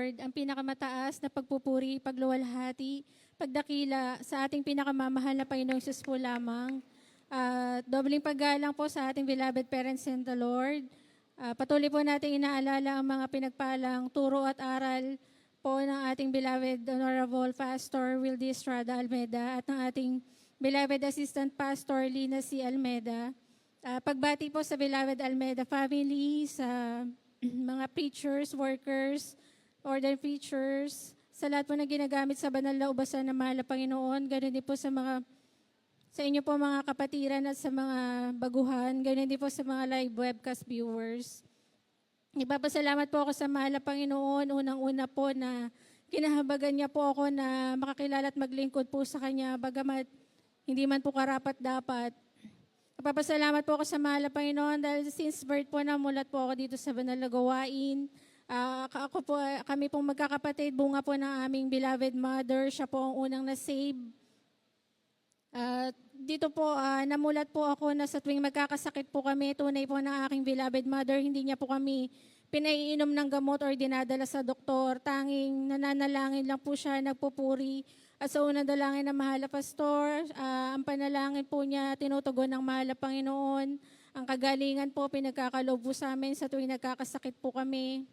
Lord, ang pinakamataas na pagpupuri, pagluwalhati, pagdakila sa ating pinakamamahal na Panginoong Jesus po lamang. Dobling paggalang po sa ating beloved parents in the Lord. Patuloy po natin inaalala ang mga pinagpalang turo at aral po ng ating beloved Honorable Pastor Wildy Estrada Almeda at ng ating beloved Assistant Pastor Lina C. Almeda. Pagbati po sa beloved Almeda family, sa mga preachers, workers, ordained preachers, sa lahat po na ginagamit sa banal na ubasan ng mahal na Panginoon, ganoon din po sa inyo po mga kapatiran at sa mga baguhan, ganoon din po sa mga live webcast viewers. Ipapasalamat po ako sa mahal na Panginoon, unang-una po na kinahabagan niya po ako na makakilala at maglingkod po sa Kanya, bagamat hindi man po karapat-dapat. Papasalamat po ako sa mahal na Panginoon dahil since birth po namulat po ako dito sa banal na gawain. Kami pong magkakapatid, bunga po ng aming beloved mother. Siya po ang unang na-save. Dito po, namulat po ako na sa tuwing magkakasakit po kami, tunay po ng aking beloved mother, hindi niya po kami pinaiinom ng gamot or dinadala sa doktor. Tanging nananalangin lang po siya, nagpupuri. At sa unang dalangin ng mahal na pastor, ang panalangin po niya tinutugon ng mahal na Panginoon. Ang kagalingan po pinagkakaloob po sa amin sa tuwing nagkakasakit po kami.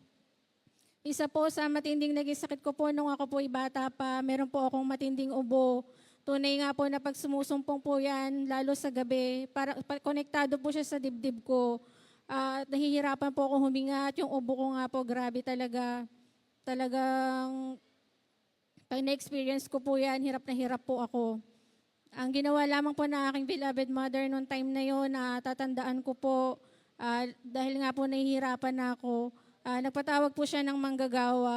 Isa po sa matinding naging sakit ko po nung ako po bata pa, meron po akong matinding ubo. Tunay nga po na pag sumusumpong po yan, lalo sa gabi, konektado po siya sa dibdib ko. Nahihirapan po ako huminga at yung ubo ko nga po, grabe talaga. Talagang pag na-experience ko po yan, hirap na hirap po ako. Ang ginawa lamang po na aking beloved mother noong time na yon, tatandaan ko po, dahil nga po nahihirapan na ako, nagpatawag po siya ng manggagawa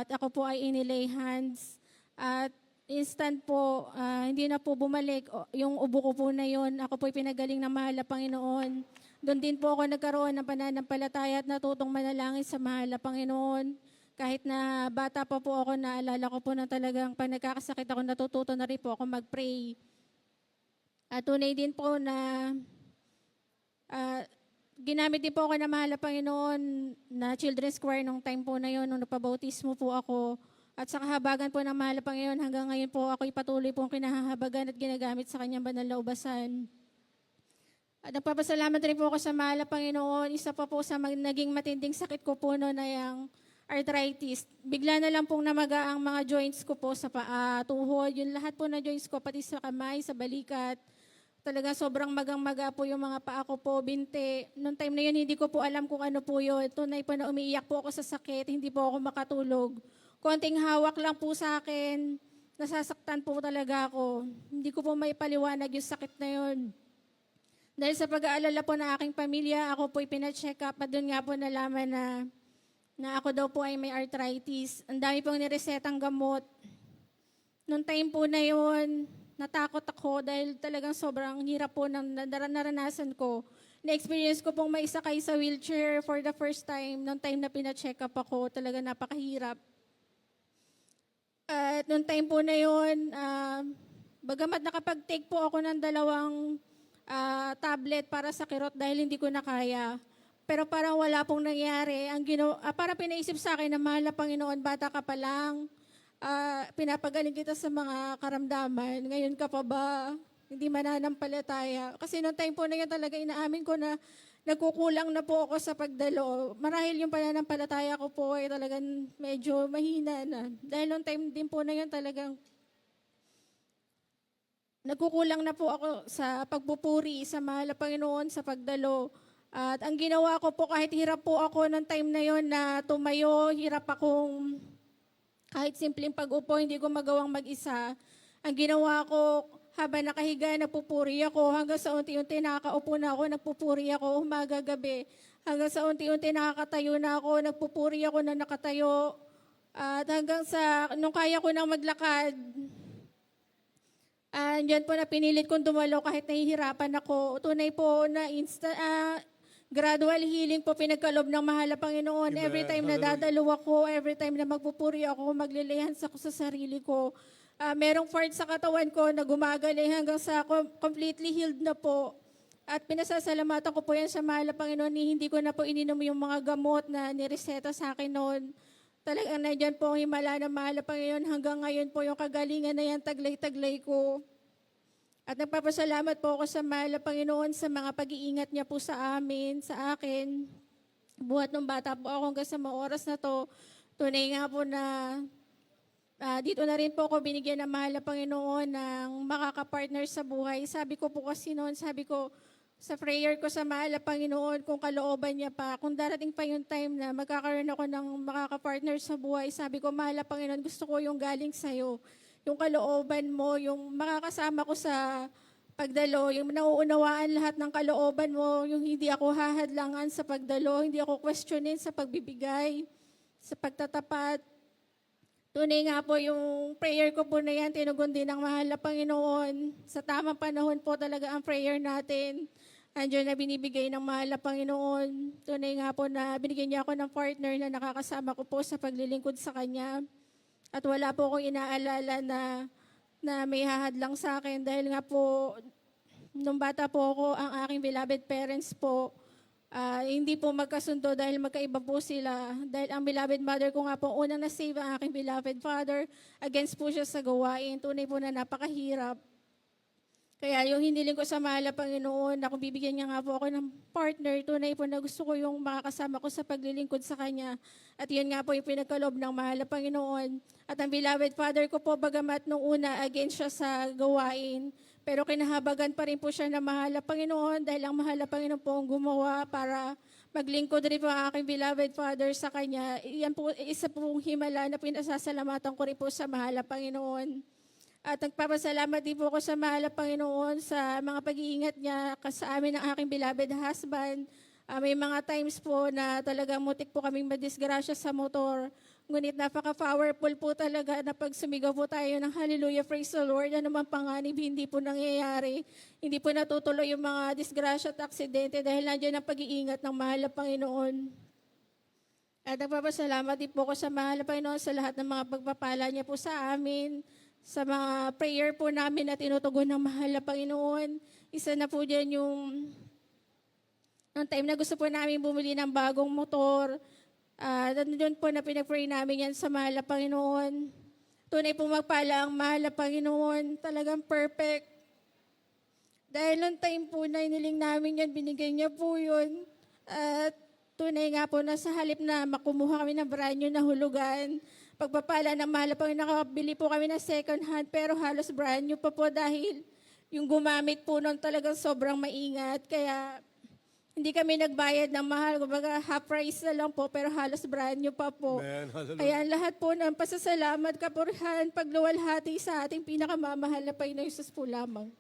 at ako po ay inilay hands. At instant po, hindi na po bumalik yung ubo ko po na yon. Ako po ay pinagaling ng mahal na Panginoon. Doon din po ako nagkaroon ng pananampalataya at natutong manalangin sa mahal na Panginoon. Kahit na bata pa po ako, naalala ko po na talagang pag nagkakasakit ako, natututo na rin po ako mag-pray. At tunay din po na ginamit din po ako ng mahal na Panginoon na children's choir nung time po na yun, nung napabautismo po ako. At sa kahabagan po ng mahal na Panginoon, hanggang ngayon po ako patuloy po kinahahabagan at ginagamit sa kanyang banal na ubasan. At nagpapasalamat rin po ako sa mahal na Panginoon. Isa pa po sa naging matinding sakit ko po noon ay ang arthritis. Bigla na lang pong namaga ang mga joints ko po sa paa, tuhod, yung lahat po na joints ko, pati sa kamay, sa balikat. Talaga sobrang magang-maga po yung mga paa ko po, binte. Noong time na yun, hindi ko po alam kung ano po yun. Tunay po na umiiyak po ako sa sakit, hindi po ako makatulog. Konting hawak lang po sa akin, nasasaktan po talaga ako. Hindi ko po may paliwanag yung sakit na yun. Dahil sa pag-aalala po ng aking pamilya, ako po ipina-check up at doon nga po nalaman na ako daw po ay may arthritis. Ang dami pong niresetang gamot. Noong time po na yun, natakot ako dahil talagang sobrang hirap po ng naranasan ko. Na-experience ko pong maisakay sa wheelchair for the first time. Noong time na pina-check up ako, talaga napakahirap. At noong time po na yun, bagamat nakapag-take po ako ng 2 tablet para sa kirot dahil hindi ko na kaya. Pero parang wala pong nangyari. Para pinaisip sa akin na mahal na Panginoon, bata ka pa lang, pinapagaling kita sa mga karamdaman. Ngayon ka pa ba? Hindi mananampalataya. Kasi noong time po na yun talaga inaamin ko na nagkukulang na po ako sa pagdalo. Marahil yung pananampalataya ko po ay talagang medyo mahina na. Dahil noong time din po na yun talagang nagkukulang na po ako sa pagpupuri, sa mahal na Panginoon, sa pagdalo. At ang ginawa ko po, kahit hirap po ako ng time na yon na tumayo, hirap akong kahit simpleng pag-upo, hindi ko magawang mag-isa. Ang ginawa ko, habang nakahiga, nagpupuri ako. Hanggang sa unti-unti nakakaupo na ako, nagpupuri ako umaga, gabi. Hanggang sa unti-unti nakakatayo na ako, nagpupuri ako na nakatayo. At hanggang sa, nung kaya ko nang maglakad, diyan po na pinilit kong dumalo kahit nahihirapan ako. Tunay po na gradual healing po pinagkaloob ng mahal na Panginoon. Amen. Every time na dadalo ako, every time na magpupuri ako, maglilihans ako sa sarili ko. Merong part sa katawan ko na gumagaling hanggang sa completely healed na po. At pinasasalamatan ko po yan sa mahal na Panginoon. Hindi ko na po ininom yung mga gamot na nireseta sa akin noon. talagang nandyan po ang himala na mahal na Panginoon. Hanggang ngayon po yung kagalingan na yan, taglay-taglay ko. At nagpapasalamat po ako sa mahal na Panginoon sa mga pag-iingat niya po sa amin, sa akin. Buhat nung bata po ako hanggang sa mga oras na to, tunay nga po na dito na rin po ako binigyan ng mahal na Panginoon ng makakapartner sa buhay. Sabi ko po kasi noon, sabi ko, sa prayer ko sa mahal na Panginoon, kung kalooban niya pa, kung darating pa yung time na magkakaroon ako ng makakapartner sa buhay, sabi ko, mahal na Panginoon, gusto ko yung galing sa'yo. Yung kalooban mo, yung makakasama ko sa pagdalo, yung nauunawaan lahat ng kalooban mo, yung hindi ako hahadlangan sa pagdalo, hindi ako questionin sa pagbibigay, sa pagtatapat. Tunay nga po yung prayer ko po na yan, tinugon din ng mahal na Panginoon. Sa tamang panahon po talaga ang prayer natin. Andiyan na binibigay ng mahal na Panginoon. Tunay nga po na binigyan niya ako ng partner na nakakasama ko po sa paglilingkod sa Kanya. At wala po akong inaalala na may hahadlang sa akin dahil nga po, nung bata po ako, ang aking beloved parents po, hindi po magkasundo dahil magkaiba po sila. Dahil ang beloved mother ko nga po, unang na-save ang aking beloved father, against po siya sa gawain. Tunay po na napakahirap. Kaya yung hiniling ko sa mahal na Panginoon, na kung bibigyan niya nga po ako ng partner, tunay po na gusto ko yung makakasama ko sa paglilingkod sa Kanya. At yun nga po yung pinagkaloob ng mahal na Panginoon. At ang beloved father ko po, bagamat nung una, against siya sa gawain, pero kinahabagan pa rin po siya ng mahal na Panginoon dahil ang mahal na Panginoon po ang gumawa para maglingkod rin po ang aking beloved father sa Kanya. Yan po, isa pong himala na pinasasalamatan ko rin po sa mahal na Panginoon. At nagpapasalamat din po ako sa mahal na Panginoon sa mga pag-iingat niya sa amin ng aking beloved husband. May mga times po na talagang mutik po kaming madisgrasya sa motor. Ngunit napaka-powerful po talaga na pag sumigaw po tayo ng hallelujah, praise the Lord, ano man panganib, hindi po nangyayari. Hindi po natutuloy yung mga disgrasya at aksidente dahil nandiyan ang pag-iingat ng mahal na Panginoon. At nagpapasalamat din po ako sa mahal na Panginoon sa lahat ng mga pagpapala niya po sa amin, sa mga prayer po namin na tinutugon ng mahal na Panginoon. Isa na po dyan yung time na gusto po namin bumili ng bagong motor. Doon po na pinag-pray namin yan sa mahal na Panginoon. Tunay po magpala ang mahal na Panginoon. Talagang perfect. Dahil nung time po na iniling namin yan, binigay niya po yun. At tunay nga po na sa halip na makumuha kami ng brand new na hulugan, pagpapala ng mahal na Panginoon, nakabili po kami ng second hand, pero halos brand new pa po dahil yung gumamit po nun talagang sobrang maingat. Kaya hindi kami nagbayad ng mahal, kumbaga half price na lang po, pero halos brand new pa po. Amen. Hallelujah. Kaya lahat po ng pasasalamat, kapurihan, pagluwalhati sa ating pinakamamahal na Panginoon Jesus po lamang.